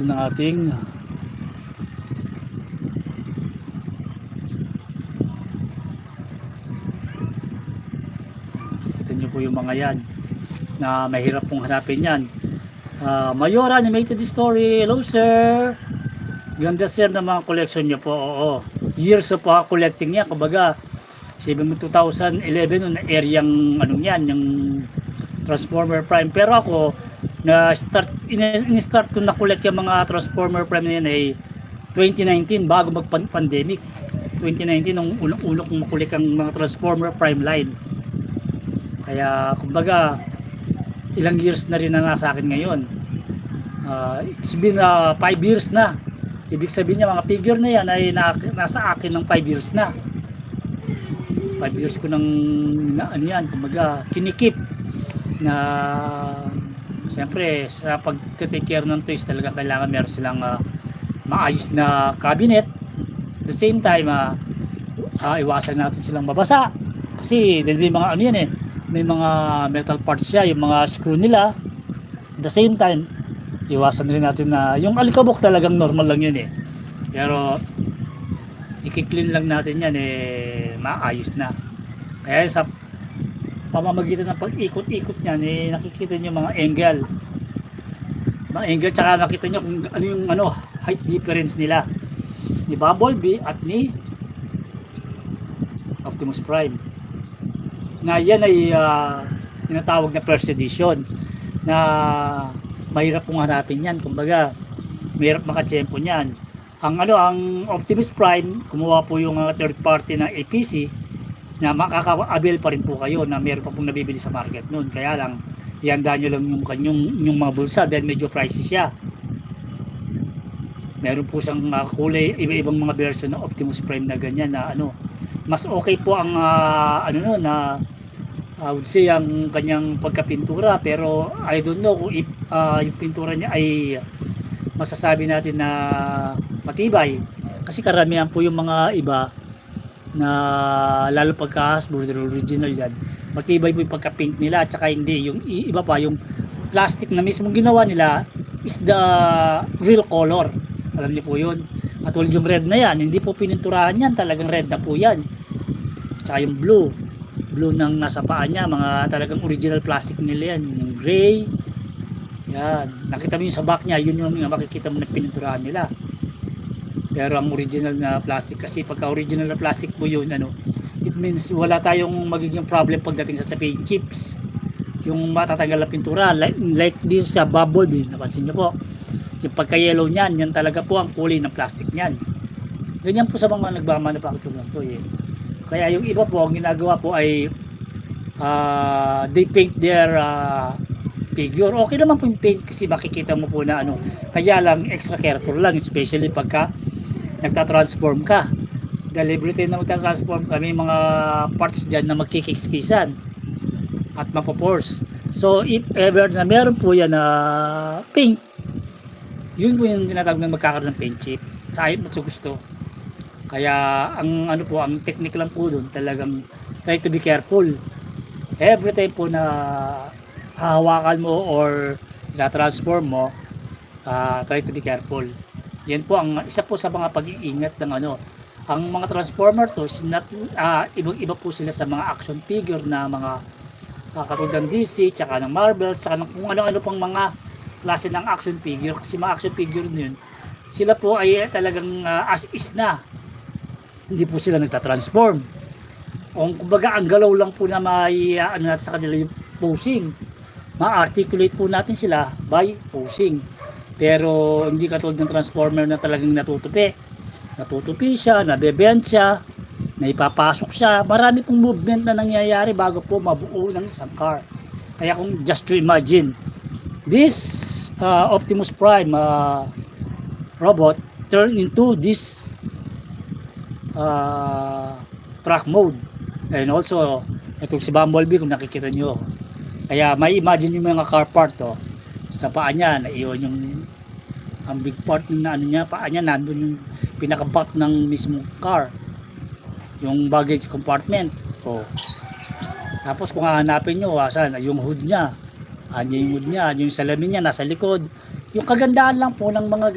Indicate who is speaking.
Speaker 1: ng ating kita nyo po yung mga yan na mahirap pong hanapin yan. Mayor Animated Story, hello sir, ganda sir ng mga collection nyo po. Oo, years of collecting yan, kumbaga 2011 nung na-areang anong yan, yung Transformer Prime. Pero ako na in-start ko na collect yung mga Transformer Prime na yan ay 2019 bago mag-pandemic. 2019 nung unang-ulo kong makulik ang mga Transformer Prime line. Kaya kumbaga ilang years na rin na nasa akin ngayon. It's been 5 years na. Ibig sabihin niya mga figure na yan ay nasa akin ng 5 years na. 5 years ko nang ano yan, kumbaga kinikip na siyempre sa pag-take care ng toys talaga kailangan meron silang maayos na cabinet. At the same time iwasan natin silang mabasa kasi dahil may mga ano yan may mga metal parts siya, yung mga screw nila. At the same time iwasan rin natin na yung alikabok talagang normal lang yun pero i-clean lang natin yan maayos na. Kaya sa pamamagitan ng pag-ikot-ikot niyan nakikita niyo mga angle tsaka nakita niyo kung ano yung height difference nila ni Bumblebee at ni Optimus Prime. Na yan ay tinatawag na first edition na mahirap pong hanapin yan, kumbaga mahirap makatsempo niyan. Ang Optimus Prime kumuha po yung third party ng APC na makaka-avail pa rin po kayo na meron pa pong nabibili sa market noon. Kaya lang ihanda nyo lang yung kanyang mga bulsa dahil medyo pricey siya. Meron po siyang kulay, iba-ibang mga version ng Optimus Prime na ganyan na mas okay po ang na I would say ang kanyang pagkapintura, pero I don't know kung yung pintura niya ay masasabi natin na matibay kasi karamihan po yung mga iba na lalo pagka Hasbro original yan, matibay po yung pagka-paint nila at saka hindi yung iba pa yung plastic na mismo ginawa nila is the real color. Alam niyo po yun. At yung red na yan, hindi po pininturahan yan, talagang red na po yan. At saka yung blue ng nasa paa niya, mga talagang original plastic nila yan. Yung gray yan, nakita mo yung sa back niya, yun yung makikita mo na pininturahan nila. Pero ang original na plastic kasi pagka original na plastic po yun it means wala tayong magiging problem pagdating sa paint chips, yung matatanggal na pintura like this sa Bumblebee. Napansin nyo po yung pagka yellow niyan, yan talaga po ang kulay ng plastic niyan. Ganyan po sa mga nagmamanufacture ng to Kaya yung iba po ang ginagawa po ay they paint their figure. Okay naman po yung paint kasi makikita mo po na kaya lang extra careful lang, especially pagka nagtatransform ka. Dahil every time na magtatransform ka, may mga parts dyan na magkikiskisan at mapopors. So if ever na meron po yan na paint, yun po yung tinatawag na magkakaroon ng paint chip sa ayaw mo gusto. Kaya ang technique lang po dun, talagang try to be careful every time po na hahawakan mo or na-transform mo. Try to be careful. Yan po ang isa po sa mga pag-iingat ng ang mga Transformer to ibang-iba po sila sa mga action figure na mga katulad ng DC, tsaka ng Marvel, tsaka ng kung ano-ano pang mga klase ng action figure. Kasi mga action figure yun, sila po ay talagang as is na, hindi po sila nagtatransform. Kung kumbaga ang galaw lang po na may natin sa kanila yung posing, ma-articulate po natin sila by posing. Pero hindi katulad ng Transformer na talagang natutupi siya, nabebend siya, naipapasok siya. Marami pong movement na nangyayari bago po mabuo ng isang car. Kaya kung just to imagine this Optimus Prime robot turn into this truck mode. And also itong si Bumblebee kung nakikita nyo, kaya may imagine yung mga car part sa paa niya, naiwan yung ang big part na niya, paa niya nandun yung pinaka-back ng mismong car, yung baggage compartment. Tapos kung hahanapin nyo, asan yung hood niya, yung salamin niya nasa likod, Yung kagandahan lang po ng mga